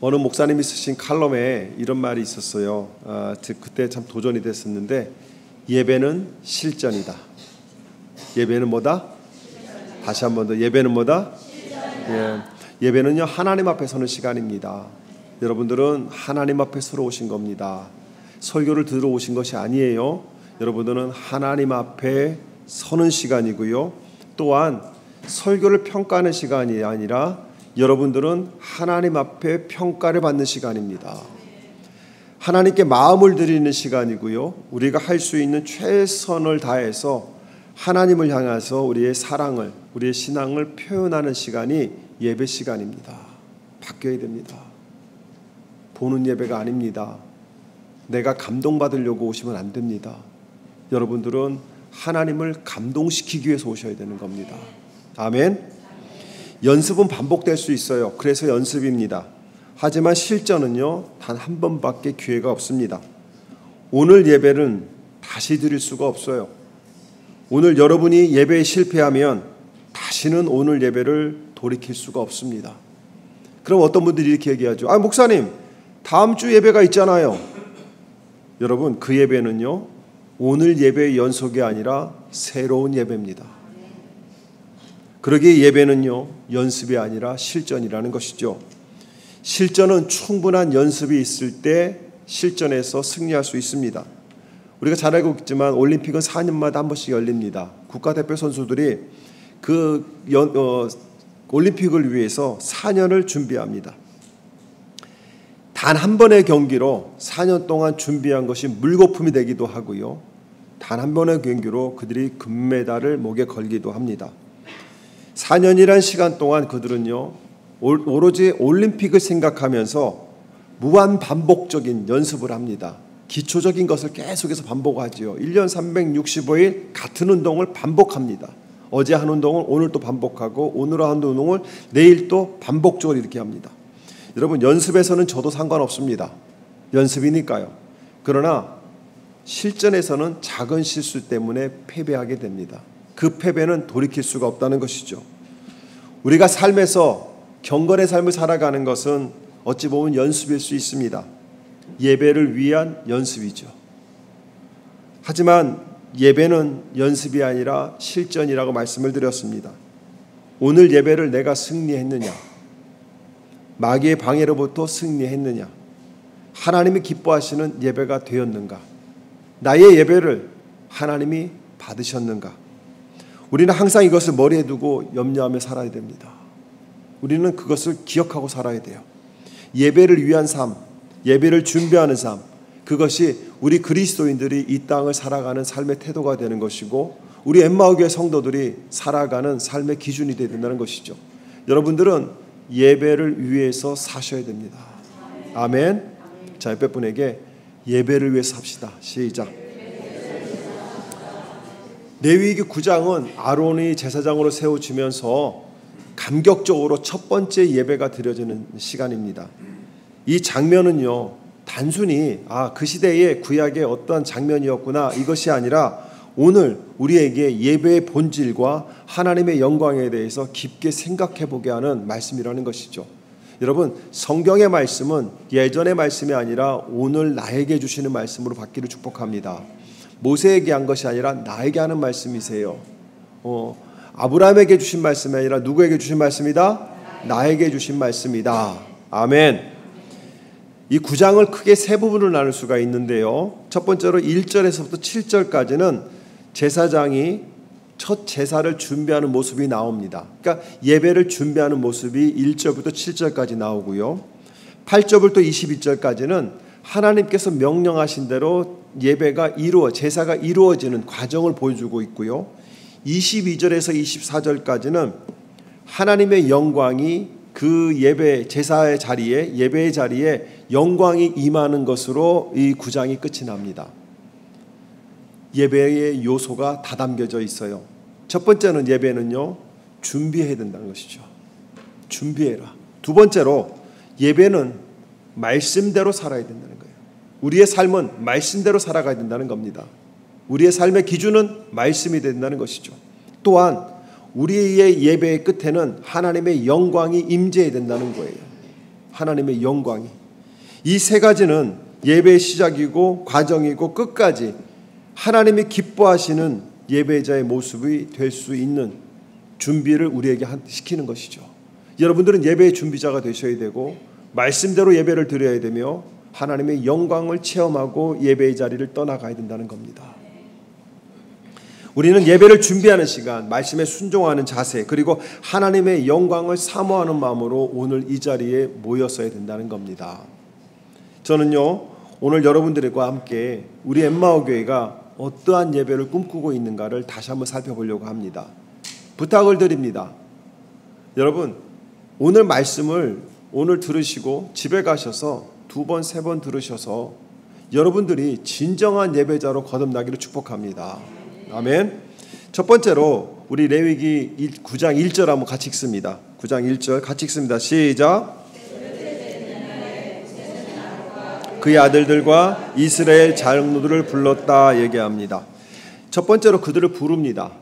어느 목사님이 쓰신 칼럼에 이런 말이 있었어요. 그때 참 도전이 됐었는데, 예배는 실전이다. 예배는 뭐다? 다시 한 번 더, 예배는 뭐다? 예배는요, 하나님 앞에 서는 시간입니다. 여러분들은 하나님 앞에 서러 오신 겁니다. 설교를 들으러 오신 것이 아니에요. 여러분들은 하나님 앞에 서는 시간이고요. 또한 설교를 평가하는 시간이 아니라 여러분들은 하나님 앞에 평가를 받는 시간입니다. 하나님께 마음을 드리는 시간이고요. 우리가 할 수 있는 최선을 다해서 하나님을 향해서 우리의 사랑을, 우리의 신앙을 표현하는 시간이 예배 시간입니다. 바뀌어야 됩니다. 보는 예배가 아닙니다. 내가 감동받으려고 오시면 안 됩니다. 여러분들은 하나님을 감동시키기 위해서 오셔야 되는 겁니다. 아멘. 연습은 반복될 수 있어요. 그래서 연습입니다. 하지만 실전은요, 단 한 번밖에 기회가 없습니다. 오늘 예배는 다시 드릴 수가 없어요. 오늘 여러분이 예배에 실패하면 다시는 오늘 예배를 돌이킬 수가 없습니다. 그럼 어떤 분들이 이렇게 얘기하죠. 목사님, 다음 주 예배가 있잖아요. 여러분, 그 예배는요, 오늘 예배의 연속이 아니라 새로운 예배입니다. 그러기에 예배는요, 연습이 아니라 실전이라는 것이죠. 실전은 충분한 연습이 있을 때 실전에서 승리할 수 있습니다. 우리가 잘 알고 있지만 올림픽은 4년마다 한 번씩 열립니다. 국가대표 선수들이 올림픽을 위해서 4년을 준비합니다. 단 한 번의 경기로 4년 동안 준비한 것이 물거품이 되기도 하고요. 단 한 번의 경기로 그들이 금메달을 목에 걸기도 합니다. 4년이란 시간 동안 그들은요, 오로지 올림픽을 생각하면서 무한 반복적인 연습을 합니다. 기초적인 것을 계속해서 반복하지요. 1년 365일 같은 운동을 반복합니다. 어제 한 운동을 오늘 또 반복하고, 오늘 한 운동을 내일 또 반복적으로 이렇게 합니다. 여러분, 연습에서는 저도 상관없습니다. 연습이니까요. 그러나 실전에서는 작은 실수 때문에 패배하게 됩니다. 그 패배는 돌이킬 수가 없다는 것이죠. 우리가 삶에서 경건의 삶을 살아가는 것은 어찌 보면 연습일 수 있습니다. 예배를 위한 연습이죠. 하지만 예배는 연습이 아니라 실전이라고 말씀을 드렸습니다. 오늘 예배를 내가 승리했느냐, 마귀의 방해로부터 승리했느냐, 하나님이 기뻐하시는 예배가 되었는가, 나의 예배를 하나님이 받으셨는가. 우리는 항상 이것을 머리에 두고 염려하며 살아야 됩니다. 우리는 그것을 기억하고 살아야 돼요. 예배를 위한 삶, 예배를 준비하는 삶, 그것이 우리 그리스도인들이 이 땅을 살아가는 삶의 태도가 되는 것이고, 우리 엠마오교회 성도들이 살아가는 삶의 기준이 되어야 된다는 것이죠. 여러분들은 예배를 위해서 사셔야 됩니다. 아멘. 자, 옆에 분에게 예배를 위해서 삽시다. 시작. 레위기 9장은 아론이 제사장으로 세워지면서 감격적으로 첫 번째 예배가 드려지는 시간입니다. 이 장면은요, 단순히 그 시대의 구약의 어떠한 장면이었구나, 이것이 아니라 오늘 우리에게 예배의 본질과 하나님의 영광에 대해서 깊게 생각해 보게 하는 말씀이라는 것이죠. 여러분, 성경의 말씀은 예전의 말씀이 아니라 오늘 나에게 주시는 말씀으로 받기를 축복합니다. 모세에게 한 것이 아니라 나에게 하는 말씀이세요. 아브라함에게 주신 말씀이 아니라 누구에게 주신 말씀이다? 나에게 주신 말씀이다. 아멘. 이 9장을 크게 세 부분으로 나눌 수가 있는데요. 첫 번째로 1절에서부터 7절까지는 제사장이 첫 제사를 준비하는 모습이 나옵니다. 그러니까 예배를 준비하는 모습이 1절부터 7절까지 나오고요. 8절부터 22절까지는 하나님께서 명령하신 대로 제사가 이루어지는 과정을 보여주고 있고요. 22절에서 24절까지는 하나님의 영광이 그 제사의 자리에, 예배의 자리에 영광이 임하는 것으로 이 9장이 끝이 납니다. 예배의 요소가 다 담겨져 있어요. 첫 번째는 예배는요, 준비해야 된다는 것이죠. 준비해라. 두 번째로 예배는 말씀대로 살아야 된다는 거예요. 우리의 삶은 말씀대로 살아가야 된다는 겁니다. 우리의 삶의 기준은 말씀이 된다는 것이죠. 또한 우리의 예배의 끝에는 하나님의 영광이 임재해야 된다는 거예요. 하나님의 영광이. 이 세 가지는 예배의 시작이고 과정이고 끝까지 하나님이 기뻐하시는 예배자의 모습이 될 수 있는 준비를 우리에게 시키는 것이죠. 여러분들은 예배의 준비자가 되셔야 되고 말씀대로 예배를 드려야 되며 하나님의 영광을 체험하고 예배의 자리를 떠나가야 된다는 겁니다. 우리는 예배를 준비하는 시간, 말씀에 순종하는 자세, 그리고 하나님의 영광을 사모하는 마음으로 오늘 이 자리에 모였어야 된다는 겁니다. 저는요, 오늘 여러분들과 함께 우리 엠마오 교회가 어떠한 예배를 꿈꾸고 있는가를 다시 한번 살펴보려고 합니다. 부탁을 드립니다. 여러분, 오늘 말씀을 오늘 들으시고 집에 가셔서 2번, 3번 들으셔서 여러분들이 진정한 예배자로 거듭나기를 축복합니다. 아멘. 첫 번째로 우리 레위기 9장 1절 한번 같이 읽습니다. 9장 1절 같이 읽습니다. 시작. 그의 아들들과 이스라엘 장로들을 불렀다 얘기합니다. 첫 번째로 그들을 부릅니다.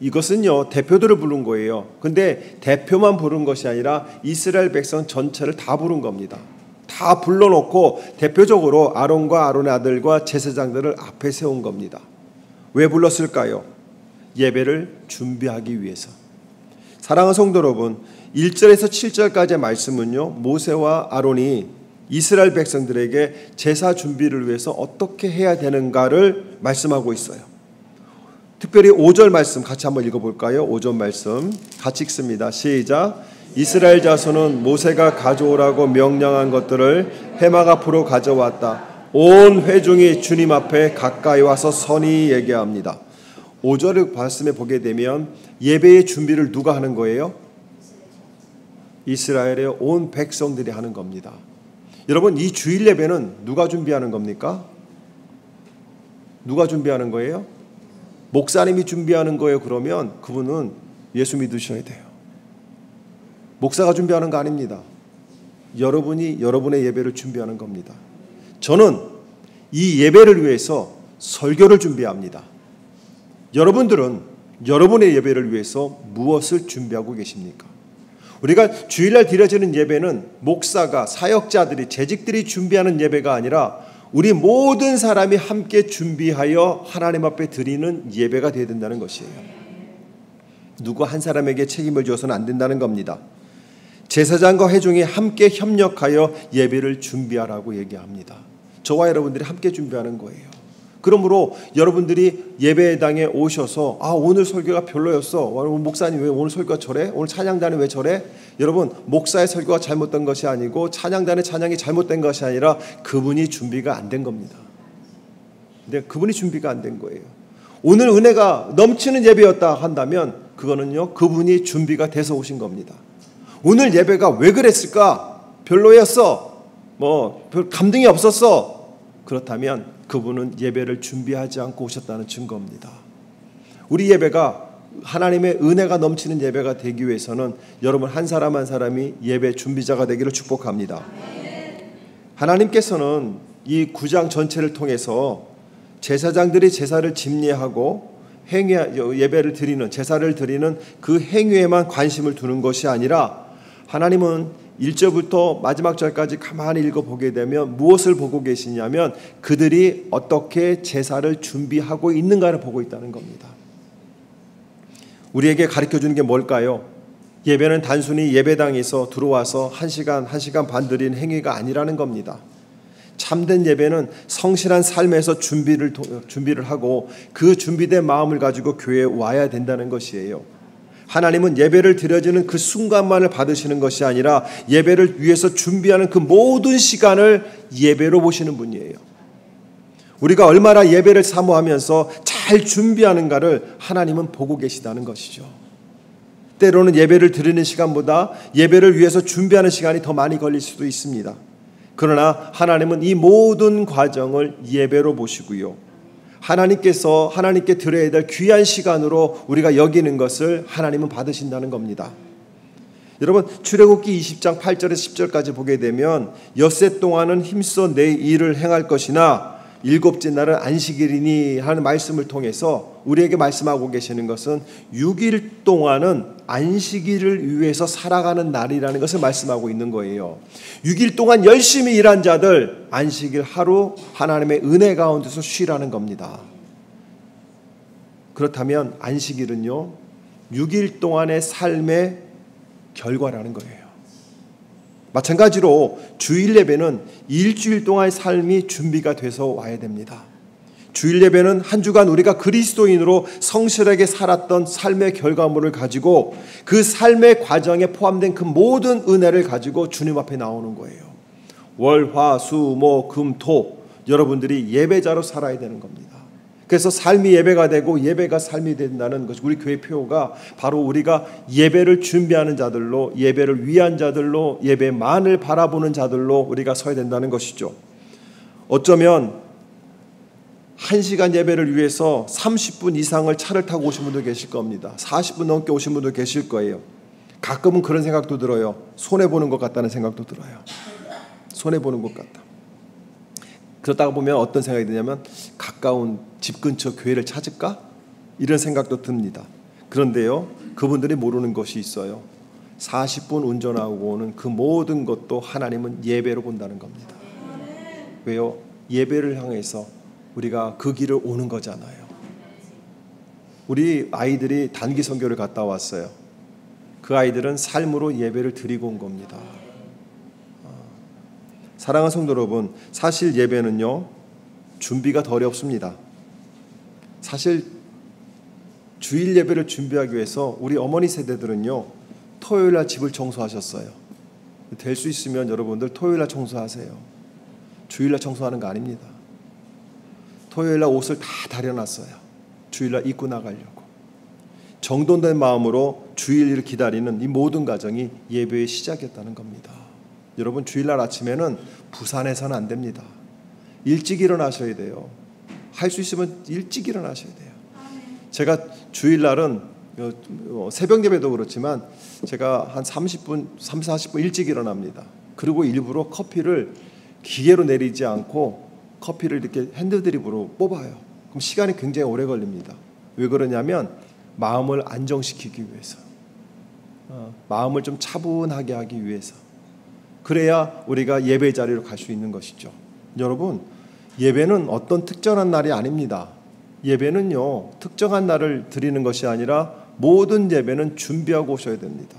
이것은요, 대표들을 부른 거예요. 근데 대표만 부른 것이 아니라 이스라엘 백성 전체를 다 부른 겁니다. 다 불러놓고 대표적으로 아론과 아론의 아들과 제사장들을 앞에 세운 겁니다. 왜 불렀을까요? 예배를 준비하기 위해서. 사랑하는 성도 여러분, 1절에서 7절까지의 말씀은요, 모세와 아론이 이스라엘 백성들에게 제사 준비를 위해서 어떻게 해야 되는가를 말씀하고 있어요. 특별히 5절 말씀 같이 한번 읽어볼까요? 5절 말씀 같이 읽습니다. 시작. 이스라엘 자손은 모세가 가져오라고 명령한 것들을 회막 앞으로 가져왔다. 온 회중이 주님 앞에 가까이 와서 선히 얘기합니다. 5절의 말씀에 보게 되면 예배의 준비를 누가 하는 거예요? 이스라엘의 온 백성들이 하는 겁니다. 여러분, 이 주일 예배는 누가 준비하는 겁니까? 누가 준비하는 거예요? 목사님이 준비하는 거예요. 그러면 그분은 예수 믿으셔야 돼요. 목사가 준비하는 거 아닙니다. 여러분이 여러분의 예배를 준비하는 겁니다. 저는 이 예배를 위해서 설교를 준비합니다. 여러분들은 여러분의 예배를 위해서 무엇을 준비하고 계십니까? 우리가 주일날 드려지는 예배는 목사가, 사역자들이, 재직들이 준비하는 예배가 아니라 우리 모든 사람이 함께 준비하여 하나님 앞에 드리는 예배가 되어야 된다는 것이에요. 누구 한 사람에게 책임을 줘서는 안 된다는 겁니다. 제사장과 회중이 함께 협력하여 예배를 준비하라고 얘기합니다. 저와 여러분들이 함께 준비하는 거예요. 그러므로 여러분들이 예배당에 오셔서 오늘 설교가 별로였어. 목사님 왜 오늘 설교가 저래? 오늘 찬양단이 왜 저래? 여러분, 목사의 설교가 잘못된 것이 아니고 찬양단의 찬양이 잘못된 것이 아니라 그분이 준비가 안 된 겁니다. 근데 그분이 준비가 안 된 거예요. 오늘 은혜가 넘치는 예배였다 한다면 그거는요, 그분이 준비가 돼서 오신 겁니다. 오늘 예배가 왜 그랬을까? 별로였어. 별 감동이 없었어. 그렇다면 그분은 예배를 준비하지 않고 오셨다는 증거입니다. 우리 예배가 하나님의 은혜가 넘치는 예배가 되기 위해서는 여러분 한 사람 한 사람이 예배 준비자가 되기를 축복합니다. 하나님께서는 이 9장 전체를 통해서 제사장들이 제사를 집례하고 예배를 드리는, 제사를 드리는 그 행위에만 관심을 두는 것이 아니라 하나님은 1절부터 마지막 절까지 가만히 읽어보게 되면 무엇을 보고 계시냐면 그들이 어떻게 제사를 준비하고 있는가를 보고 있다는 겁니다. 우리에게 가르쳐주는 게 뭘까요? 예배는 단순히 예배당에서 들어와서 1시간 반 드리는 행위가 아니라는 겁니다. 참된 예배는 성실한 삶에서 준비를 하고 그 준비된 마음을 가지고 교회에 와야 된다는 것이에요. 하나님은 예배를 드려지는 그 순간만을 받으시는 것이 아니라 예배를 위해서 준비하는 그 모든 시간을 예배로 보시는 분이에요. 우리가 얼마나 예배를 사모하면서 잘 준비하는가를 하나님은 보고 계시다는 것이죠. 때로는 예배를 드리는 시간보다 예배를 위해서 준비하는 시간이 더 많이 걸릴 수도 있습니다. 그러나 하나님은 이 모든 과정을 예배로 보시고요. 하나님께 드려야 될 귀한 시간으로 우리가 여기는 것을 하나님은 받으신다는 겁니다. 여러분, 출애굽기 20장 8절에서 10절까지 보게 되면 엿새 동안은 힘써 내 일을 행할 것이나 일곱째 날은 안식일이니 하는 말씀을 통해서 우리에게 말씀하고 계시는 것은 6일 동안은 안식일을 위해서 살아가는 날이라는 것을 말씀하고 있는 거예요. 6일 동안 열심히 일한 자들 안식일 하루 하나님의 은혜 가운데서 쉬라는 겁니다. 그렇다면 안식일은요 6일 동안의 삶의 결과라는 거예요. 마찬가지로 주일 예배는 일주일 동안의 삶이 준비가 돼서 와야 됩니다. 주일 예배는 한 주간 우리가 그리스도인으로 성실하게 살았던 삶의 결과물을 가지고 그 삶의 과정에 포함된 그 모든 은혜를 가지고 주님 앞에 나오는 거예요. 월, 화, 수, 목, 금, 토 여러분들이 예배자로 살아야 되는 겁니다. 그래서 삶이 예배가 되고 예배가 삶이 된다는 것이 우리 교회 표어가 바로 우리가 예배를 준비하는 자들로, 예배를 위한 자들로, 예배만을 바라보는 자들로 우리가 서야 된다는 것이죠. 어쩌면 1시간 예배를 위해서 30분 이상을 차를 타고 오신 분도 계실 겁니다. 40분 넘게 오신 분도 계실 거예요. 가끔은 그런 생각도 들어요. 손해보는 것 같다는 생각도 들어요. 손해보는 것 같다. 그러다가 보면 어떤 생각이 드냐면 가까운 집 근처 교회를 찾을까? 이런 생각도 듭니다. 그런데요, 그분들이 모르는 것이 있어요. 40분 운전하고 오는 그 모든 것도 하나님은 예배로 본다는 겁니다. 왜요? 예배를 향해서 우리가 그 길을 오는 거잖아요. 우리 아이들이 단기 선교를 갔다 왔어요. 그 아이들은 삶으로 예배를 드리고 온 겁니다. 사랑하는 성도 여러분, 사실 예배는요 준비가 덜 어렵습니다. 사실 주일 예배를 준비하기 위해서 우리 어머니 세대들은요 토요일날 집을 청소하셨어요. 될 수 있으면 여러분들 토요일날 청소하세요. 주일날 청소하는 거 아닙니다. 토요일날 옷을 다 다려놨어요. 주일날 입고 나가려고. 정돈된 마음으로 주일을 기다리는 이 모든 과정이 예배의 시작이었다는 겁니다. 여러분 주일날 아침에는 부산에서는 안 됩니다. 일찍 일어나셔야 돼요. 할 수 있으면 일찍 일어나셔야 돼요. 제가 주일날은 새벽 예배도 그렇지만 제가 한 30분, 40분 일찍 일어납니다. 그리고 일부러 커피를 기계로 내리지 않고 커피를 이렇게 핸드드립으로 뽑아요. 그럼 시간이 굉장히 오래 걸립니다. 왜 그러냐면 마음을 안정시키기 위해서, 마음을 좀 차분하게 하기 위해서. 그래야 우리가 예배 자리로 갈 수 있는 것이죠. 여러분, 예배는 어떤 특정한 날이 아닙니다. 예배는요 특정한 날을 드리는 것이 아니라 모든 예배는 준비하고 오셔야 됩니다.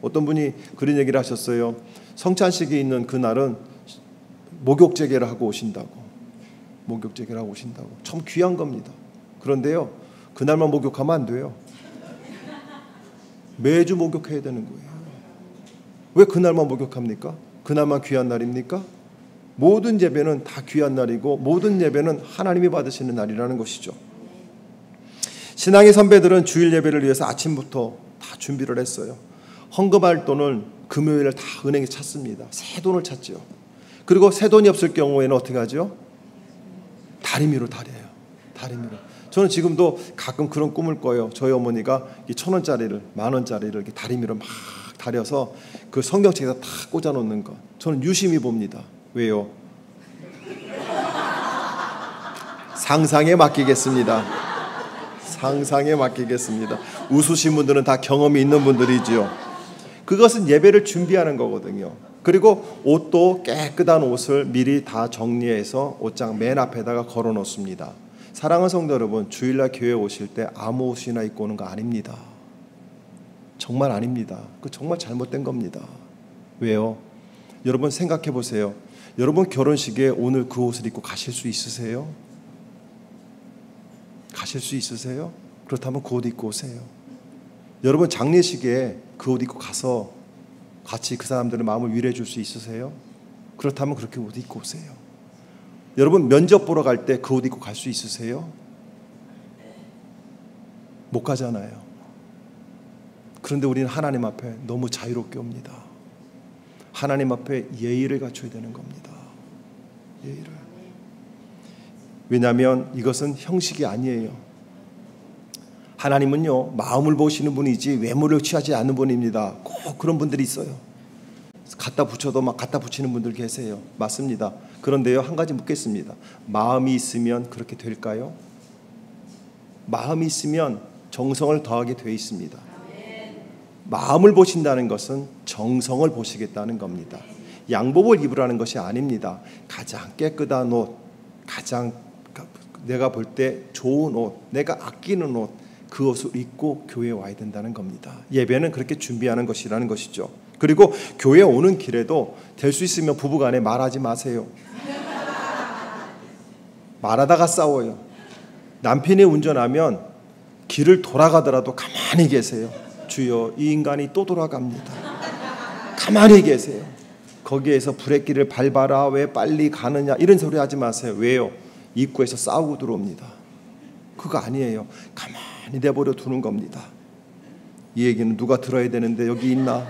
어떤 분이 그런 얘기를 하셨어요. 성찬식이 있는 그날은 목욕제계를 하고 오신다고. 목욕제계를 하고 오신다고. 참 귀한 겁니다. 그런데요 그날만 목욕하면 안 돼요. 매주 목욕해야 되는 거예요. 왜 그날만 목욕합니까? 그날만 귀한 날입니까? 모든 예배는 다 귀한 날이고 모든 예배는 하나님이 받으시는 날이라는 것이죠. 신앙의 선배들은 주일 예배를 위해서 아침부터 다 준비를 했어요. 헌금할 돈을 금요일에 다 은행에 찾습니다. 새 돈을 찾죠. 그리고 새 돈이 없을 경우에는 어떻게 하죠? 다리미로 다려요. 다리미로. 저는 지금도 가끔 그런 꿈을 꿔요. 저희 어머니가 1,000원짜리를 10,000원짜리를 이렇게 다리미로 막 다려서 그 성경책에다 다 꽂아놓는 것. 저는 유심히 봅니다. 왜요? 상상에 맡기겠습니다. 상상에 맡기겠습니다. 웃으신 분들은 다 경험이 있는 분들이지요. 그것은 예배를 준비하는 거거든요. 그리고 옷도 깨끗한 옷을 미리 다 정리해서 옷장 맨 앞에다가 걸어 놓습니다. 사랑하는 성도 여러분, 주일날 교회 오실 때 아무 옷이나 입고 오는 거 아닙니다. 정말 아닙니다. 그 정말 잘못된 겁니다. 왜요? 여러분 생각해 보세요. 여러분 결혼식에 오늘 그 옷을 입고 가실 수 있으세요? 가실 수 있으세요? 그렇다면 그 옷 입고 오세요. 여러분 장례식에 그 옷 입고 가서 같이 그 사람들의 마음을 위로해 줄 수 있으세요? 그렇다면 그렇게 옷 입고 오세요. 여러분 면접 보러 갈 때 그 옷 입고 갈 수 있으세요? 못 가잖아요. 그런데 우리는 하나님 앞에 너무 자유롭게 옵니다. 하나님 앞에 예의를 갖춰야 되는 겁니다. 예의를. 왜냐하면 이것은 형식이 아니에요. 하나님은요 마음을 보시는 분이지 외모를 취하지 않는 분입니다. 꼭 그런 분들이 있어요. 갖다 붙여도 막 갖다 붙이는 분들 계세요. 맞습니다. 그런데요, 한 가지 묻겠습니다. 마음이 있으면 그렇게 될까요? 마음이 있으면 정성을 더하게 되어 있습니다. 마음을 보신다는 것은 정성을 보시겠다는 겁니다. 양복을 입으라는 것이 아닙니다. 가장 깨끗한 옷, 가장 내가 볼 때 좋은 옷, 내가 아끼는 옷, 그 옷을 입고 교회에 와야 된다는 겁니다. 예배는 그렇게 준비하는 것이라는 것이죠. 그리고 교회 오는 길에도 될 수 있으면 부부간에 말하지 마세요. 말하다가 싸워요. 남편이 운전하면 길을 돌아가더라도 가만히 계세요. 주여, 이 인간이 또 돌아갑니다. 가만히 계세요. 거기에서 브레이크를 밟아라, 왜 빨리 가느냐, 이런 소리 하지 마세요. 왜요? 입구에서 싸우고 들어옵니다. 그거 아니에요. 가만히 내버려 두는 겁니다. 이 얘기는 누가 들어야 되는데 여기 있나?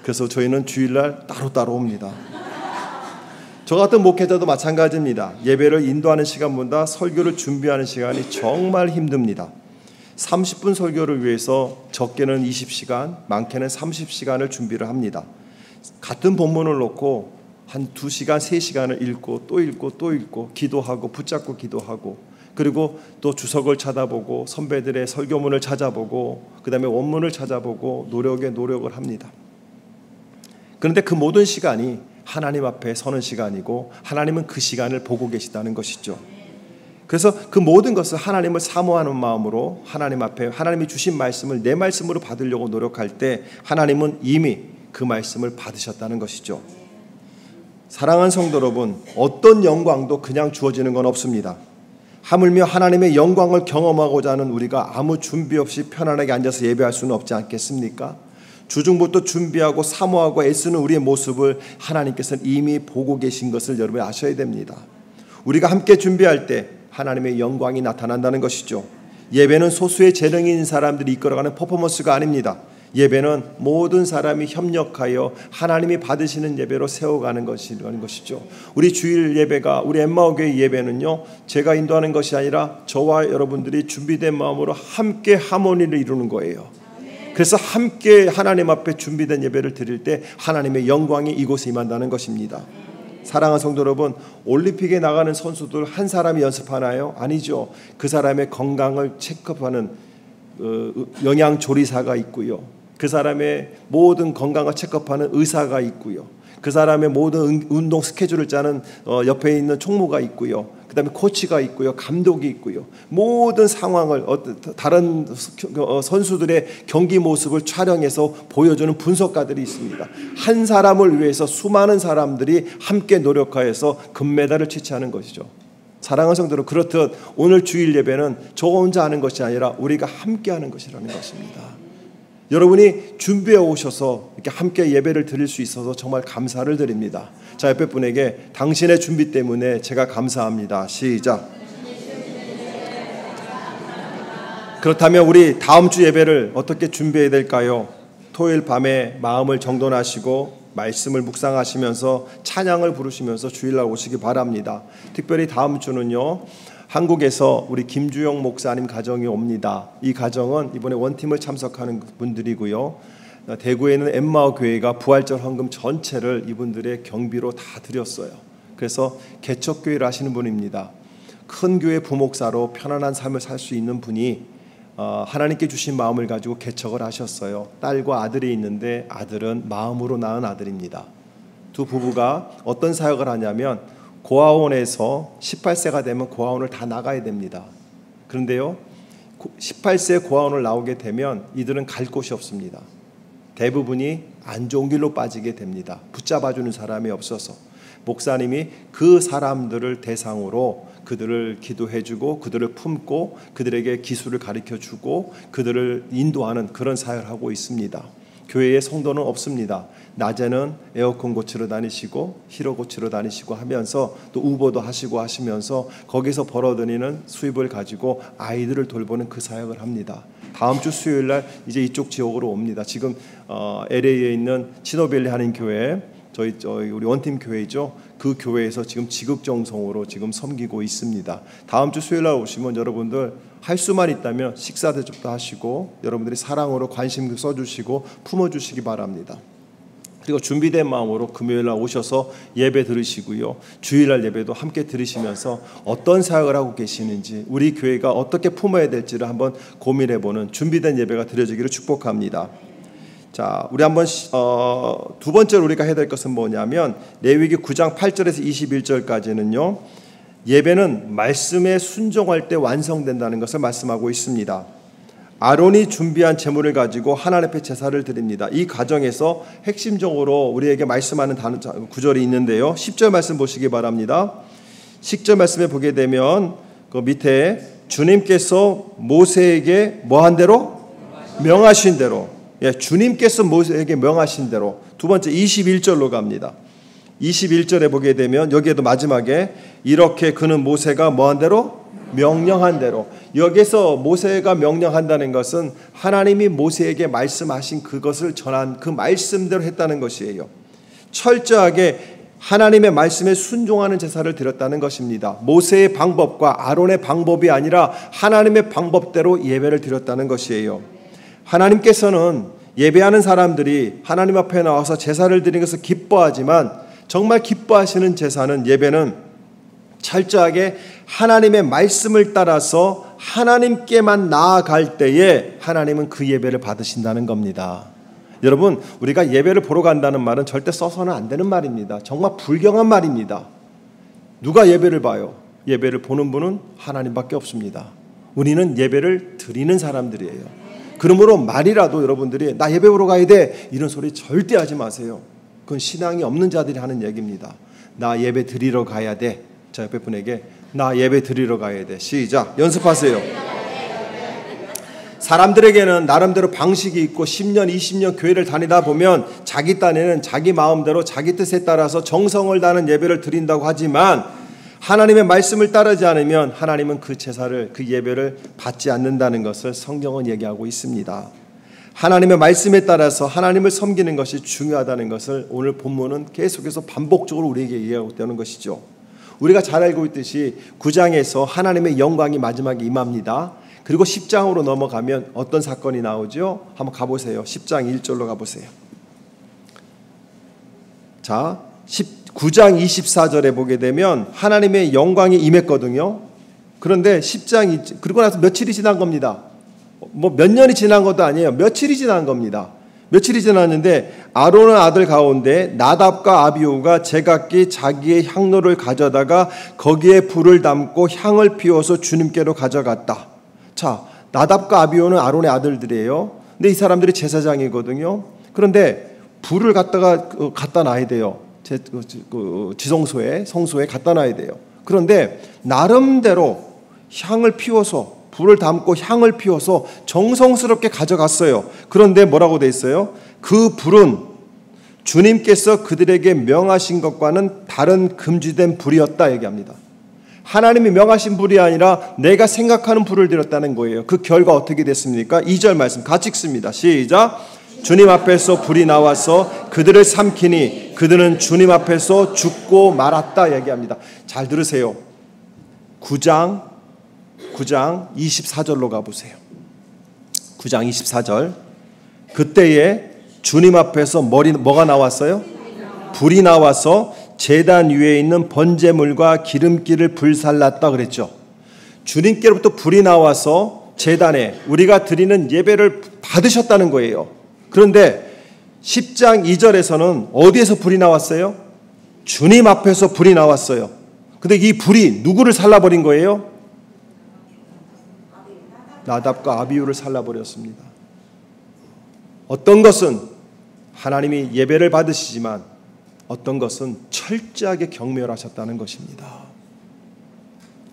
그래서 저희는 주일날 따로따로 옵니다. 저 같은 목회자도 마찬가지입니다. 예배를 인도하는 시간보다 설교를 준비하는 시간이 정말 힘듭니다. 30분 설교를 위해서 적게는 20시간, 많게는 30시간을 준비를 합니다. 같은 본문을 놓고 한 2시간, 3시간을 읽고 또 읽고 또 읽고 기도하고 붙잡고 기도하고, 그리고 또 주석을 찾아보고 선배들의 설교문을 찾아보고 그 다음에 원문을 찾아보고 노력을 합니다. 그런데 그 모든 시간이 하나님 앞에 서는 시간이고 하나님은 그 시간을 보고 계시다는 것이죠. 그래서 그 모든 것을 하나님을 사모하는 마음으로 하나님 앞에 하나님이 주신 말씀을 내 말씀으로 받으려고 노력할 때 하나님은 이미 그 말씀을 받으셨다는 것이죠. 사랑하는 성도 여러분, 어떤 영광도 그냥 주어지는 건 없습니다. 하물며 하나님의 영광을 경험하고자 하는 우리가 아무 준비 없이 편안하게 앉아서 예배할 수는 없지 않겠습니까? 주중부터 준비하고 사모하고 애쓰는 우리의 모습을 하나님께서는 이미 보고 계신 것을 여러분이 아셔야 됩니다. 우리가 함께 준비할 때 하나님의 영광이 나타난다는 것이죠. 예배는 소수의 재능이 있는 사람들이 이끌어가는 퍼포먼스가 아닙니다. 예배는 모든 사람이 협력하여 하나님이 받으시는 예배로 세워가는 것이라는 것이죠. 우리 주일 예배가, 우리 엠마오교회 예배는요, 제가 인도하는 것이 아니라 저와 여러분들이 준비된 마음으로 함께 하모니를 이루는 거예요. 그래서 함께 하나님 앞에 준비된 예배를 드릴 때 하나님의 영광이 이곳에 임한다는 것입니다. 사랑하는 성도 여러분, 올림픽에 나가는 선수들 한 사람이 연습하나요? 아니죠. 그 사람의 건강을 체크하는 영양조리사가 있고요. 그 사람의 모든 건강을 체크하는 의사가 있고요. 그 사람의 모든 운동 스케줄을 짜는 옆에 있는 총무가 있고요. 그 다음에 코치가 있고요. 감독이 있고요. 모든 상황을 다른 선수들의 경기 모습을 촬영해서 보여주는 분석가들이 있습니다. 한 사람을 위해서 수많은 사람들이 함께 노력하여서 금메달을 취취하는 것이죠. 사랑하는 성도들, 그렇듯 오늘 주일 예배는 저 혼자 하는 것이 아니라 우리가 함께 하는 것이라는 것입니다. 여러분이 준비해 오셔서 이렇게 함께 예배를 드릴 수 있어서 정말 감사를 드립니다. 자, 옆에 분에게 당신의 준비 때문에 제가 감사합니다. 시작. 그렇다면 우리 다음 주 예배를 어떻게 준비해야 될까요? 토요일 밤에 마음을 정돈하시고 말씀을 묵상하시면서 찬양을 부르시면서 주일날 오시기 바랍니다. 특별히 다음 주는요, 한국에서 우리 김주영 목사님 가정이 옵니다. 이 가정은 이번에 원팀을 참석하는 분들이고요. 대구에는 엠마오 교회가 부활절 헌금 전체를 이분들의 경비로 다 드렸어요. 그래서 개척교회를 하시는 분입니다. 큰 교회 부목사로 편안한 삶을 살 수 있는 분이 하나님께 주신 마음을 가지고 개척을 하셨어요. 딸과 아들이 있는데 아들은 마음으로 낳은 아들입니다. 두 부부가 어떤 사역을 하냐면 고아원에서 18세가 되면 고아원을 다 나가야 됩니다. 그런데요, 18세 고아원을 나오게 되면 이들은 갈 곳이 없습니다. 대부분이 안 좋은 길로 빠지게 됩니다. 붙잡아주는 사람이 없어서 목사님이 그 사람들을 대상으로 그들을 기도해주고 그들을 품고 그들에게 기술을 가르쳐주고 그들을 인도하는 그런 사역을 하고 있습니다. 교회에 성도는 없습니다. 낮에는 에어컨 고치러 다니시고 히터 고치러 다니시고 하면서 또 우버도 하시고 하시면서 거기서 벌어들이는 수입을 가지고 아이들을 돌보는 그 사역을 합니다. 다음 주 수요일 날 이제 이쪽 지역으로 옵니다. 지금 LA에 있는 치노밸리 한인 교회, 저희 우리 원팀 교회죠. 그 교회에서 지금 지극정성으로 지금 섬기고 있습니다. 다음 주 수요일 날 오시면 여러분들 할 수만 있다면 식사 대접도 하시고 여러분들이 사랑으로 관심 써주시고 품어주시기 바랍니다. 그리고 준비된 마음으로 금요일날 오셔서 예배 들으시고요. 주일날 예배도 함께 들으시면서 어떤 사역을 하고 계시는지, 우리 교회가 어떻게 품어야 될지를 한번 고민해보는 준비된 예배가 드려지기를 축복합니다. 자, 우리 한번 두 번째로 우리가 해야 될 것은 뭐냐면 레위기 9장 8절에서 21절까지는요. 예배는 말씀에 순종할 때 완성된다는 것을 말씀하고 있습니다. 아론이 준비한 제물을 가지고 하나님 앞에 제사를 드립니다. 이 과정에서 핵심적으로 우리에게 말씀하는 구절이 있는데요. 10절 말씀 보시기 바랍니다. 10절 말씀에 보게 되면 그 밑에 주님께서 모세에게 뭐한 대로? 명하신 대로. 예, 주님께서 모세에게 명하신 대로. 두 번째 21절로 갑니다. 21절에 보게 되면 여기에도 마지막에 이렇게 그는 모세가 뭐한 대로? 명령한 대로. 여기서 모세가 명령한다는 것은 하나님이 모세에게 말씀하신 그것을 전한 그 말씀대로 했다는 것이에요. 철저하게 하나님의 말씀에 순종하는 제사를 드렸다는 것입니다. 모세의 방법과 아론의 방법이 아니라 하나님의 방법대로 예배를 드렸다는 것이에요. 하나님께서는 예배하는 사람들이 하나님 앞에 나와서 제사를 드리는 것을 기뻐하지만 정말 기뻐하시는 제사는, 예배는 철저하게 하나님의 말씀을 따라서 하나님께만 나아갈 때에 하나님은 그 예배를 받으신다는 겁니다. 여러분, 우리가 예배를 보러 간다는 말은 절대 써서는 안 되는 말입니다. 정말 불경한 말입니다. 누가 예배를 봐요? 예배를 보는 분은 하나님밖에 없습니다. 우리는 예배를 드리는 사람들이에요. 그러므로 말이라도 여러분들이 나 예배 보러 가야 돼 이런 소리 절대 하지 마세요. 그건 신앙이 없는 자들이 하는 얘기입니다. 나 예배 드리러 가야 돼. 자, 옆에 분에게 나 예배 드리러 가야 돼. 시작. 연습하세요. 사람들에게는 나름대로 방식이 있고 10년, 20년 교회를 다니다 보면 자기 딴에는 자기 마음대로 자기 뜻에 따라서 정성을 다하는 예배를 드린다고 하지만 하나님의 말씀을 따르지 않으면 하나님은 그 제사를, 그 예배를 받지 않는다는 것을 성경은 얘기하고 있습니다. 하나님의 말씀에 따라서 하나님을 섬기는 것이 중요하다는 것을 오늘 본문은 계속해서 반복적으로 우리에게 얘기하고 있다는 것이죠. 우리가 잘 알고 있듯이 9장에서 하나님의 영광이 마지막에 임합니다. 그리고 10장으로 넘어가면 어떤 사건이 나오죠? 한번 가보세요. 10장 1절로 가보세요. 자, 9장 24절에 보게 되면 하나님의 영광이 임했거든요. 그런데 10장이 그리고 나서 며칠이 지난 겁니다. 뭐 몇 년이 지난 것도 아니에요. 며칠이 지난 겁니다. 며칠이 지났는데 아론의 아들 가운데 나답과 아비후가 제각기 자기의 향로를 가져다가 거기에 불을 담고 향을 피워서 주님께로 가져갔다. 자, 나답과 아비후는 아론의 아들들이에요. 근데 이 사람들이 제사장이거든요. 그런데 불을 갖다 놔야 돼요. 지성소에, 성소에 갖다 놔야 돼요. 그런데 나름대로 향을 피워서, 불을 담고 향을 피워서 정성스럽게 가져갔어요. 그런데 뭐라고 돼 있어요? 그 불은 주님께서 그들에게 명하신 것과는 다른 금지된 불이었다 얘기합니다. 하나님이 명하신 불이 아니라 내가 생각하는 불을 들였다는 거예요. 그 결과 어떻게 됐습니까? 2절 말씀 같이 읽습니다. 시작. 주님 앞에서 불이 나와서 그들을 삼키니 그들은 주님 앞에서 죽고 말았다 얘기합니다. 잘 들으세요. 9장 24절로 가보세요. 9장 24절. 그때에 주님 앞에서 뭐가 나왔어요? 불이 나와서 제단 위에 있는 번제물과 기름기를 불살랐다 그랬죠. 주님께로부터 불이 나와서 제단에 우리가 드리는 예배를 받으셨다는 거예요. 그런데 10장 2절에서는 어디에서 불이 나왔어요? 주님 앞에서 불이 나왔어요. 근데 이 불이 누구를 살라버린 거예요? 나답과 아비후를 살라버렸습니다. 어떤 것은 하나님이 예배를 받으시지만 어떤 것은 철저하게 경멸하셨다는 것입니다.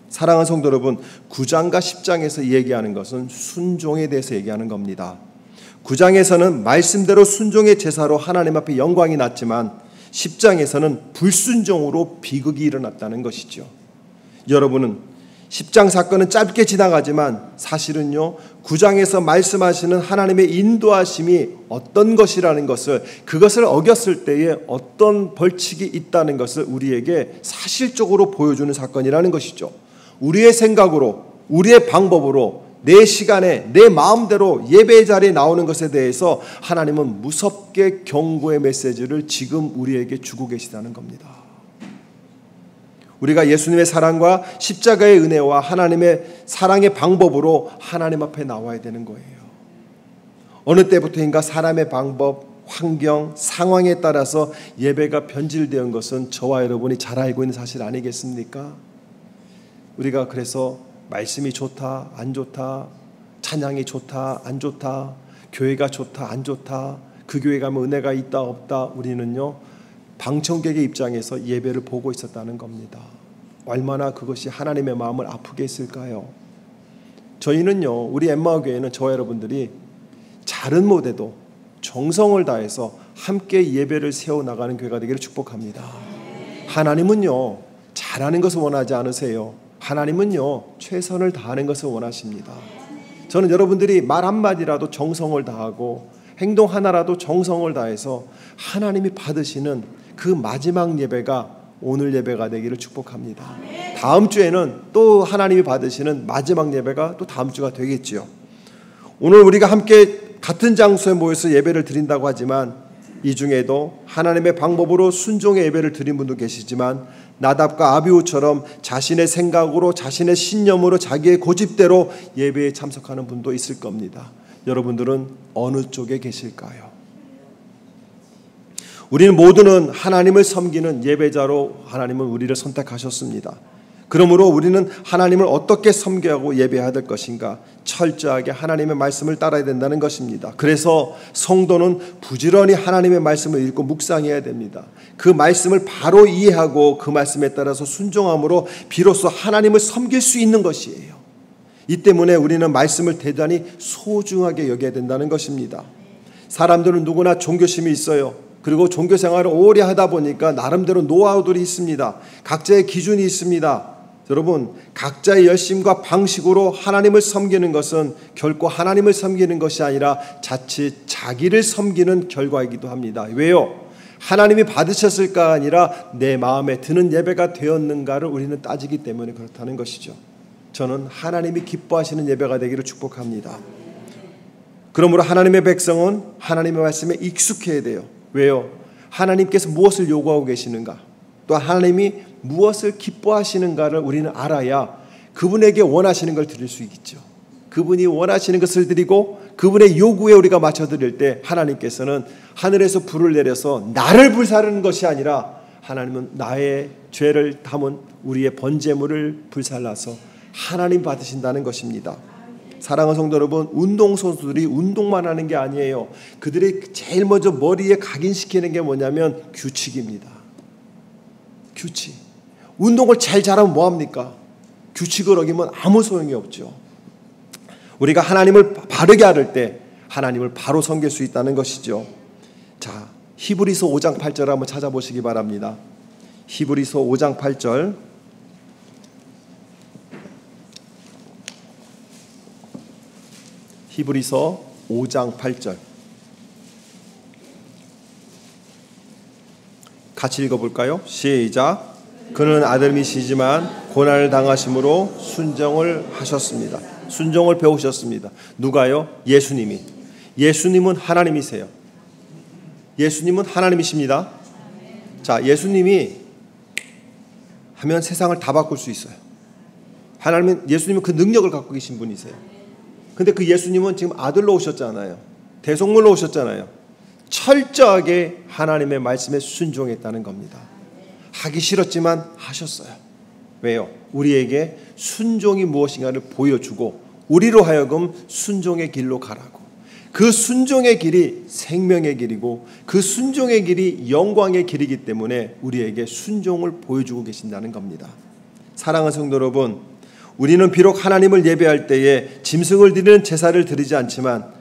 사랑하는 성도 여러분, 9장과 10장에서 얘기하는 것은 순종에 대해서 얘기하는 겁니다. 9장에서는 말씀대로 순종의 제사로 하나님 앞에 영광이 났지만 10장에서는 불순종으로 비극이 일어났다는 것이죠. 여러분은 10장 사건은 짧게 지나가지만 사실은요 9장에서 말씀하시는 하나님의 인도하심이 어떤 것이라는 것을, 그것을 어겼을 때에 어떤 벌칙이 있다는 것을 우리에게 사실적으로 보여주는 사건이라는 것이죠. 우리의 생각으로, 우리의 방법으로 내 시간에 내 마음대로 예배 자리에 나오는 것에 대해서 하나님은 무섭게 경고의 메시지를 지금 우리에게 주고 계시다는 겁니다. 우리가 예수님의 사랑과 십자가의 은혜와 하나님의 사랑의 방법으로 하나님 앞에 나와야 되는 거예요. 어느 때부터인가 사람의 방법, 환경, 상황에 따라서 예배가 변질된 것은 저와 여러분이 잘 알고 있는 사실 아니겠습니까? 우리가 그래서 말씀이 좋다, 안 좋다, 찬양이 좋다, 안 좋다, 교회가 좋다, 안 좋다, 그 교회 가면 은혜가 있다, 없다, 우리는요 방청객의 입장에서 예배를 보고 있었다는 겁니다. 얼마나 그것이 하나님의 마음을 아프게 했을까요? 저희는요, 우리 엠마오 교회는 저와 여러분들이 잘은 못해도 정성을 다해서 함께 예배를 세워나가는 교회가 되기를 축복합니다. 하나님은요, 잘하는 것을 원하지 않으세요. 하나님은요, 최선을 다하는 것을 원하십니다. 저는 여러분들이 말 한마디라도 정성을 다하고 행동 하나라도 정성을 다해서 하나님이 받으시는 그 마지막 예배가 오늘 예배가 되기를 축복합니다. 다음 주에는 또 하나님이 받으시는 마지막 예배가 또 다음 주가 되겠지요. 오늘 우리가 함께 같은 장소에 모여서 예배를 드린다고 하지만 이 중에도 하나님의 방법으로 순종의 예배를 드린 분도 계시지만 나답과 아비후처럼 자신의 생각으로 자신의 신념으로 자기의 고집대로 예배에 참석하는 분도 있을 겁니다. 여러분들은 어느 쪽에 계실까요? 우리는 모두는 하나님을 섬기는 예배자로 하나님은 우리를 선택하셨습니다. 그러므로 우리는 하나님을 어떻게 섬겨하고 예배해야 될 것인가? 철저하게 하나님의 말씀을 따라야 된다는 것입니다. 그래서 성도는 부지런히 하나님의 말씀을 읽고 묵상해야 됩니다. 그 말씀을 바로 이해하고 그 말씀에 따라서 순종함으로 비로소 하나님을 섬길 수 있는 것이에요. 이 때문에 우리는 말씀을 대단히 소중하게 여겨야 된다는 것입니다. 사람들은 누구나 종교심이 있어요. 그리고 종교 생활을 오래 하다 보니까 나름대로 노하우들이 있습니다. 각자의 기준이 있습니다. 여러분, 각자의 열심과 방식으로 하나님을 섬기는 것은 결코 하나님을 섬기는 것이 아니라 자칫 자기를 섬기는 결과이기도 합니다. 왜요? 하나님이 받으셨을까 아니라 내 마음에 드는 예배가 되었는가를 우리는 따지기 때문에 그렇다는 것이죠. 저는 하나님이 기뻐하시는 예배가 되기를 축복합니다. 그러므로 하나님의 백성은 하나님의 말씀에 익숙해야 돼요. 왜요? 하나님께서 무엇을 요구하고 계시는가? 또 하나님이 무엇을 기뻐하시는가를 우리는 알아야 그분에게 원하시는 걸 드릴 수 있겠죠. 그분이 원하시는 것을 드리고 그분의 요구에 우리가 맞춰드릴 때 하나님께서는 하늘에서 불을 내려서 나를 불사르는 것이 아니라 하나님은 나의 죄를 담은 우리의 번제물을 불살라서 하나님 받으신다는 것입니다. 사랑하는 성도 여러분, 운동선수들이 운동만 하는 게 아니에요. 그들이 제일 먼저 머리에 각인시키는 게 뭐냐면 규칙입니다. 규칙. 운동을 잘 잘하면 뭐합니까? 규칙을 어기면 아무 소용이 없죠. 우리가 하나님을 바르게 할 때 하나님을 바로 섬길 수 있다는 것이죠. 자, 히브리서 5장 8절 한번 찾아보시기 바랍니다. 히브리서 5장 8절. 히브리서 5장 8절 같이 읽어볼까요? 시작. 그는 아들이시지만 고난을 당하심으로 순종을 하셨습니다. 순종을 배우셨습니다. 누가요? 예수님이. 예수님은 하나님이세요. 예수님은 하나님이십니다. 자, 예수님이 하면 세상을 다 바꿀 수 있어요. 하나님은, 예수님은 그 능력을 갖고 계신 분이세요. 근데 그 예수님은 지금 아들로 오셨잖아요. 대속물로 오셨잖아요. 철저하게 하나님의 말씀에 순종했다는 겁니다. 하기 싫었지만 하셨어요. 왜요? 우리에게 순종이 무엇인가를 보여주고 우리로 하여금 순종의 길로 가라고. 그 순종의 길이 생명의 길이고 그 순종의 길이 영광의 길이기 때문에 우리에게 순종을 보여주고 계신다는 겁니다. 사랑하는 성도 여러분, 우리는 비록 하나님을 예배할 때에 짐승을 드리는 제사를 드리지 않지만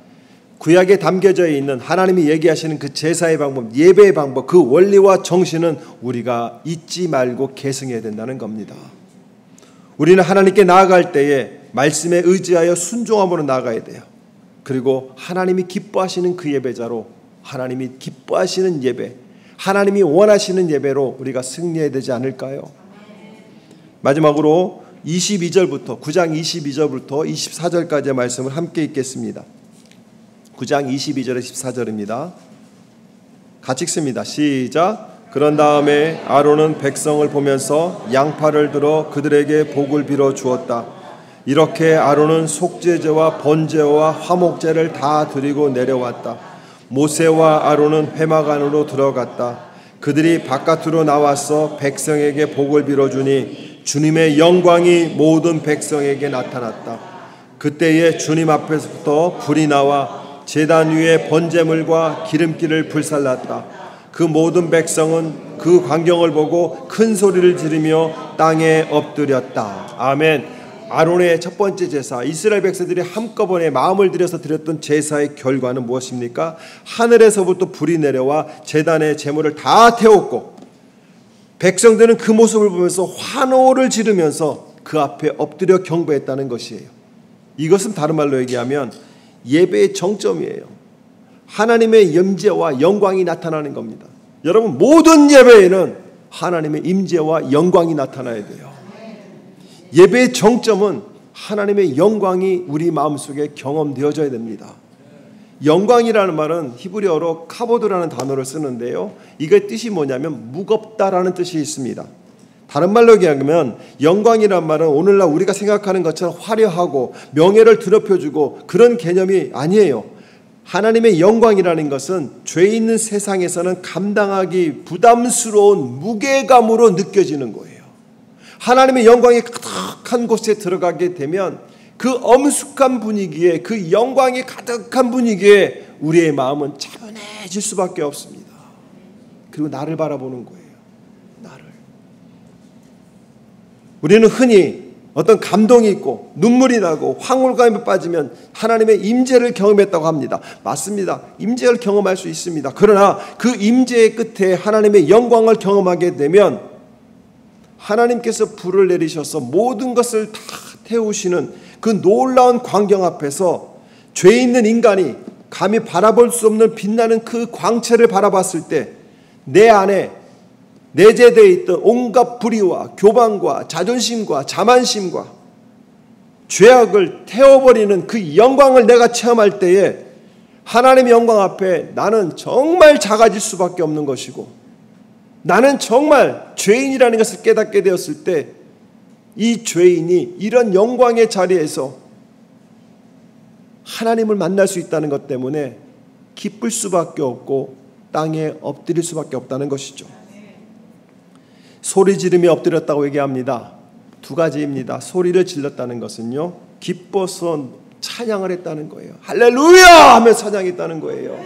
구약에 담겨져 있는 하나님이 얘기하시는 그 제사의 방법, 예배의 방법, 그 원리와 정신은 우리가 잊지 말고 계승해야 된다는 겁니다. 우리는 하나님께 나아갈 때에 말씀에 의지하여 순종함으로 나아가야 돼요. 그리고 하나님이 기뻐하시는 그 예배자로, 하나님이 기뻐하시는 예배, 하나님이 원하시는 예배로 우리가 승리해야 되지 않을까요? 마지막으로 22절부터 9장 22절부터 24절까지의 말씀을 함께 읽겠습니다. 9장 22절에 14절입니다. 같이 읽습니다. 시작. 그런 다음에 아론은 백성을 보면서 양팔을 들어 그들에게 복을 빌어 주었다. 이렇게 아론은 속죄제와 번제와 화목제를 다 드리고 내려왔다. 모세와 아론은 회막 안으로 들어갔다. 그들이 바깥으로 나와서 백성에게 복을 빌어주니 주님의 영광이 모든 백성에게 나타났다. 그때에 주님 앞에서부터 불이 나와 제단 위에 번제물과 기름기를 불살랐다. 그 모든 백성은 그 광경을 보고 큰 소리를 지르며 땅에 엎드렸다. 아멘. 아론의 첫 번째 제사, 이스라엘 백성들이 한꺼번에 마음을 들여서 드렸던 제사의 결과는 무엇입니까? 하늘에서부터 불이 내려와 제단의 제물을 다 태웠고 백성들은 그 모습을 보면서 환호를 지르면서 그 앞에 엎드려 경배했다는 것이에요. 이것은 다른 말로 얘기하면 예배의 정점이에요. 하나님의 임재와 영광이 나타나는 겁니다. 여러분, 모든 예배에는 하나님의 임재와 영광이 나타나야 돼요. 예배의 정점은 하나님의 영광이 우리 마음속에 경험되어져야 됩니다. 영광이라는 말은 히브리어로 카보드라는 단어를 쓰는데요, 이게 뜻이 뭐냐면 무겁다라는 뜻이 있습니다. 다른 말로 얘기하면 영광이란 말은 오늘날 우리가 생각하는 것처럼 화려하고 명예를 드높여주고 그런 개념이 아니에요. 하나님의 영광이라는 것은 죄 있는 세상에서는 감당하기 부담스러운 무게감으로 느껴지는 거예요. 하나님의 영광이 가득한 곳에 들어가게 되면 그 엄숙한 분위기에, 그 영광이 가득한 분위기에 우리의 마음은 차분해질 수밖에 없습니다. 그리고 나를 바라보는 거예요. 나를. 우리는 흔히 어떤 감동이 있고 눈물이 나고 황홀감에 빠지면 하나님의 임재를 경험했다고 합니다. 맞습니다. 임재를 경험할 수 있습니다. 그러나 그 임재의 끝에 하나님의 영광을 경험하게 되면 하나님께서 불을 내리셔서 모든 것을 다 태우시는 그 놀라운 광경 앞에서 죄 있는 인간이 감히 바라볼 수 없는 빛나는 그 광채를 바라봤을 때 내 안에 내재되어 있던 온갖 불의와 교만과 자존심과 자만심과 죄악을 태워버리는 그 영광을 내가 체험할 때에 하나님의 영광 앞에 나는 정말 작아질 수밖에 없는 것이고, 나는 정말 죄인이라는 것을 깨닫게 되었을 때 이 죄인이 이런 영광의 자리에서 하나님을 만날 수 있다는 것 때문에 기쁠 수밖에 없고 땅에 엎드릴 수밖에 없다는 것이죠. 소리 지르며 엎드렸다고 얘기합니다. 두 가지입니다. 소리를 질렀다는 것은요, 기뻐서 찬양을 했다는 거예요. 할렐루야 하며 찬양했다는 거예요.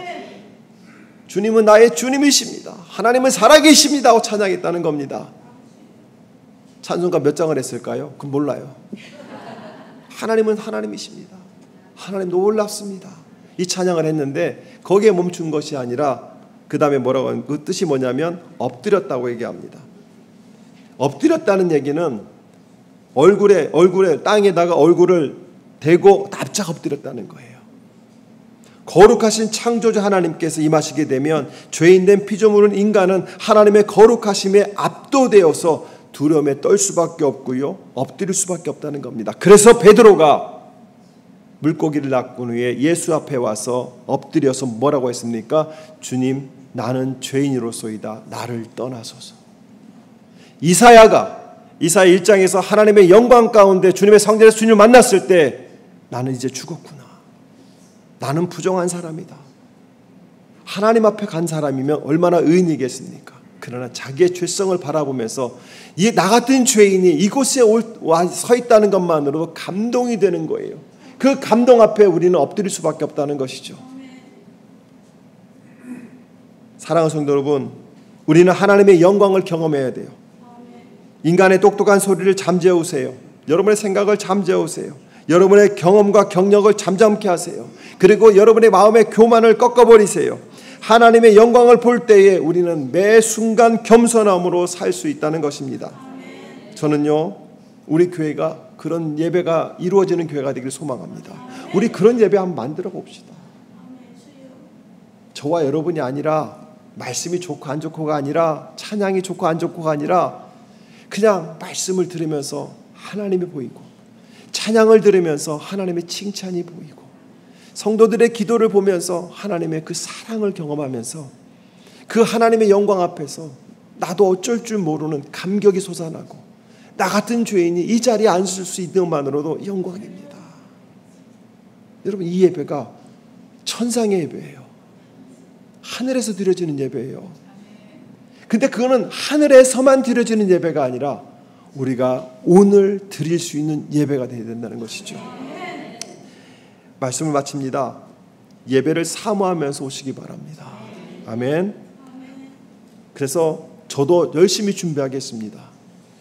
주님은 나의 주님이십니다. 하나님은 살아계십니다 하고 찬양했다는 겁니다. 찬송가 몇 장을 했을까요? 그건 몰라요. 하나님은 하나님이십니다. 하나님 놀랍습니다. 이 찬양을 했는데 거기에 멈춘 것이 아니라 그 다음에 뭐라고 하면 그 뜻이 뭐냐면 엎드렸다고 얘기합니다. 엎드렸다는 얘기는 얼굴에 땅에다가 얼굴을 대고 납작 엎드렸다는 거예요. 거룩하신 창조주 하나님께서 임하시게 되면 죄인된 피조물은 인간은 하나님의 거룩하심에 압도되어서 두려움에 떨 수밖에 없고요, 엎드릴 수밖에 없다는 겁니다. 그래서 베드로가 물고기를 낚은 후에 예수 앞에 와서 엎드려서 뭐라고 했습니까? 주님, 나는 죄인으로소이다. 나를 떠나소서. 이사야 1장에서 하나님의 영광 가운데 주님의 성전에서 주님을 만났을 때 나는 이제 죽었구나. 나는 부정한 사람이다. 하나님 앞에 간 사람이면 얼마나 의인이겠습니까? 그러나 자기의 죄성을 바라보면서 이 나 같은 죄인이 이곳에 서 있다는 것만으로도 감동이 되는 거예요. 그 감동 앞에 우리는 엎드릴 수밖에 없다는 것이죠. 사랑하는 성도 여러분, 우리는 하나님의 영광을 경험해야 돼요. 인간의 똑똑한 소리를 잠재우세요. 여러분의 생각을 잠재우세요. 여러분의 경험과 경력을 잠잠케 하세요. 그리고 여러분의 마음의 교만을 꺾어버리세요. 하나님의 영광을 볼 때에 우리는 매 순간 겸손함으로 살 수 있다는 것입니다. 저는요, 우리 교회가 그런 예배가 이루어지는 교회가 되기를 소망합니다. 우리 그런 예배 한번 만들어 봅시다. 저와 여러분이 아니라, 말씀이 좋고 안 좋고가 아니라, 찬양이 좋고 안 좋고가 아니라 그냥 말씀을 들으면서 하나님이 보이고, 찬양을 들으면서 하나님의 칭찬이 보이고, 성도들의 기도를 보면서 하나님의 그 사랑을 경험하면서 그 하나님의 영광 앞에서 나도 어쩔 줄 모르는 감격이 솟아나고, 나 같은 죄인이 이 자리에 앉을 수 있는 것만으로도 영광입니다. 여러분, 이 예배가 천상의 예배예요. 하늘에서 드려지는 예배예요. 근데 그거는 하늘에서만 드려지는 예배가 아니라 우리가 오늘 드릴 수 있는 예배가 되어야 된다는 것이죠. 말씀을 마칩니다. 예배를 사모하면서 오시기 바랍니다. 아멘. 그래서 저도 열심히 준비하겠습니다.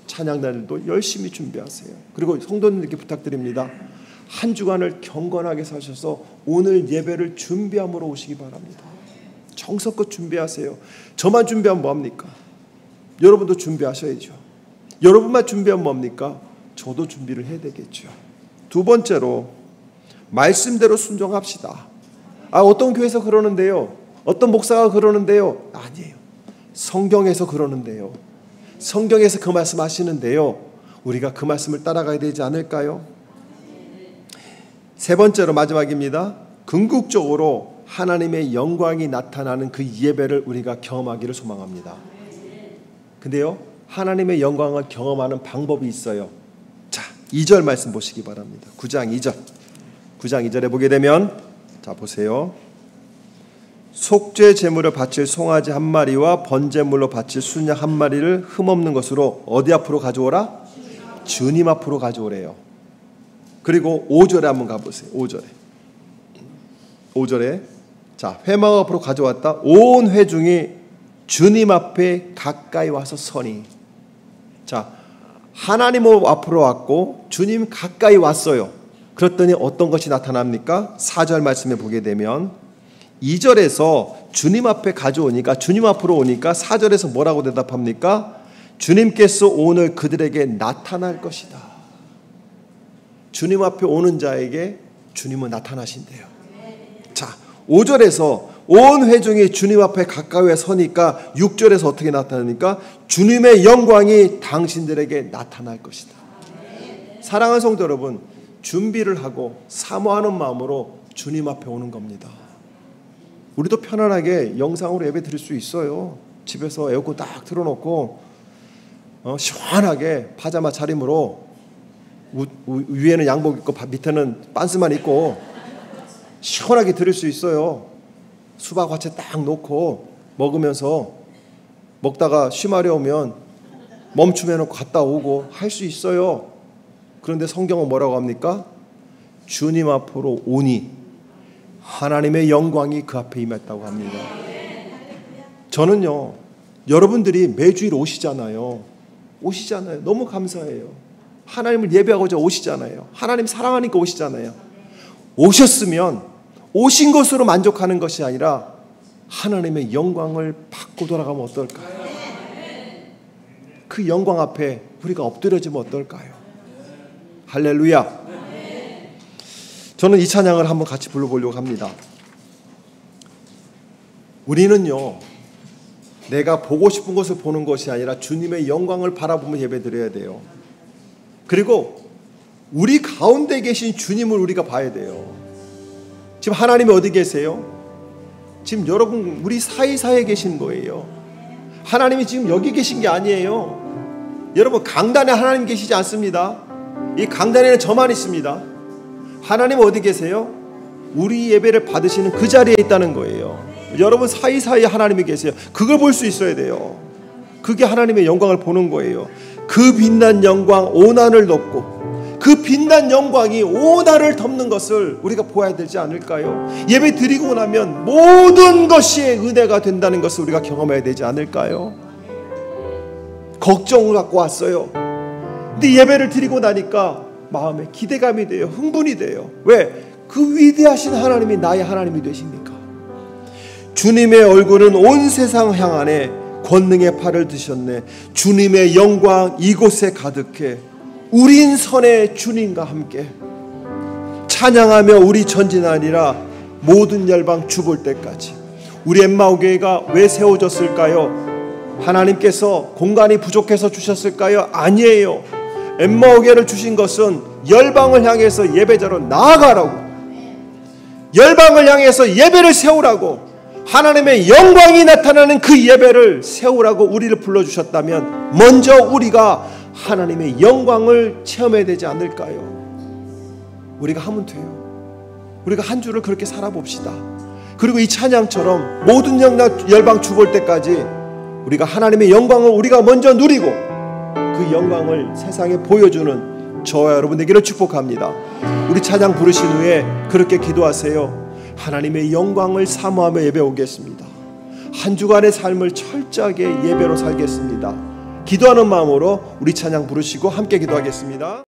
찬양단들도 열심히 준비하세요. 그리고 성도님들께 부탁드립니다. 한 주간을 경건하게 사셔서 오늘 예배를 준비함으로 오시기 바랍니다. 정성껏 준비하세요. 저만 준비하면 뭐합니까? 여러분도 준비하셔야죠. 여러분만 준비하면 뭐합니까? 저도 준비를 해야 되겠죠. 두 번째로, 말씀대로 순종합시다. 어떤 교회에서 그러는데요, 어떤 목사가 그러는데요. 아니에요. 성경에서 그러는데요. 성경에서 그 말씀 하시는데요. 우리가 그 말씀을 따라가야 되지 않을까요? 세 번째로, 마지막입니다. 궁극적으로 하나님의 영광이 나타나는 그 예배를 우리가 경험하기를 소망합니다. 근데요, 하나님의 영광을 경험하는 방법이 있어요. 자, 2절 말씀 보시기 바랍니다. 9장 2절. 9장 2절에 보게 되면, 자 보세요. 속죄 제물을 바칠 송아지 한 마리와 번제물로 바칠 수녀 한 마리를 흠없는 것으로 어디 앞으로 가져오라? 주님 앞으로 가져오래요. 그리고 5절에 한번 가보세요. 5절에 자, 회막 앞으로 가져왔다. 온 회중이 주님 앞에 가까이 와서 서니. 자, 하나님 앞으로 왔고 주님 가까이 왔어요. 그랬더니 어떤 것이 나타납니까? 4절 말씀에 보게 되면 2절에서 주님 앞에 가져오니까, 주님 앞으로 오니까 4절에서 뭐라고 대답합니까? 주님께서 오늘 그들에게 나타날 것이다. 주님 앞에 오는 자에게 주님은 나타나신대요. 자, 5절에서 온 회중이 주님 앞에 가까이 서니까 6절에서 어떻게 나타납니까? 주님의 영광이 당신들에게 나타날 것이다. 사랑하는 성도 여러분, 준비를 하고 사모하는 마음으로 주님 앞에 오는 겁니다. 우리도 편안하게 영상으로 예배 드릴 수 있어요. 집에서 에어컨 딱 틀어놓고 시원하게 파자마 차림으로, 위에는 양복 입고 밑에는 빤스만 입고 시원하게 드릴 수 있어요. 수박 화채 딱 놓고 먹으면서, 먹다가 쉬마려우면 멈춤해놓고 갔다 오고 할 수 있어요. 그런데 성경은 뭐라고 합니까? 주님 앞으로 오니 하나님의 영광이 그 앞에 임했다고 합니다. 저는요, 여러분들이 매주일 오시잖아요. 너무 감사해요. 하나님을 예배하고자 오시잖아요. 하나님 사랑하니까 오시잖아요. 오셨으면 오신 것으로 만족하는 것이 아니라 하나님의 영광을 받고 돌아가면 어떨까요? 그 영광 앞에 우리가 엎드려지면 어떨까요? 할렐루야. 저는 이 찬양을 한번 같이 불러보려고 합니다. 우리는요, 내가 보고 싶은 것을 보는 것이 아니라 주님의 영광을 바라보며 예배드려야 돼요. 그리고 우리 가운데 계신 주님을 우리가 봐야 돼요. 지금 하나님이 어디 계세요? 지금 여러분 우리 사이사이에 계신 거예요. 하나님이 지금 여기 계신 게 아니에요. 여러분, 강단에 하나님 계시지 않습니다. 이 강단에는 저만 있습니다. 하나님 어디 계세요? 우리 예배를 받으시는 그 자리에 있다는 거예요. 여러분 사이사이에 하나님이 계세요. 그걸 볼 수 있어야 돼요. 그게 하나님의 영광을 보는 거예요. 그 빛난 영광 온 하늘 덮고, 그 빛난 영광이 온 하늘을 덮는 것을 우리가 보아야 되지 않을까요? 예배 드리고 나면 모든 것이 은혜가 된다는 것을 우리가 경험해야 되지 않을까요? 걱정을 갖고 왔어요. 근데 예배를 드리고 나니까 마음에 기대감이 돼요. 흥분이 돼요. 왜? 그 위대하신 하나님이 나의 하나님이 되십니까? 주님의 얼굴은 온 세상 향하네. 권능의 팔을 드셨네. 주님의 영광 이곳에 가득해. 우린 선의 주님과 함께 찬양하며 우리 전진하리라. 모든 열방 주볼 때까지. 우리 엠마오교회가 왜 세워졌을까요? 하나님께서 공간이 부족해서 주셨을까요? 아니에요. 엠마오교회를 주신 것은 열방을 향해서 예배자로 나아가라고, 열방을 향해서 예배를 세우라고, 하나님의 영광이 나타나는 그 예배를 세우라고 우리를 불러주셨다면 먼저 우리가 하나님의 영광을 체험해야 되지 않을까요? 우리가 하면 돼요. 우리가 한 주를 그렇게 살아봅시다. 그리고 이 찬양처럼 모든 열방 죽을 때까지 우리가 하나님의 영광을 우리가 먼저 누리고 그 영광을 세상에 보여주는 저와 여러분 되기를 축복합니다. 우리 찬양 부르신 후에 그렇게 기도하세요. 하나님의 영광을 사모하며 예배 오겠습니다. 한 주간의 삶을 철저하게 예배로 살겠습니다. 기도하는 마음으로 우리 찬양 부르시고 함께 기도하겠습니다.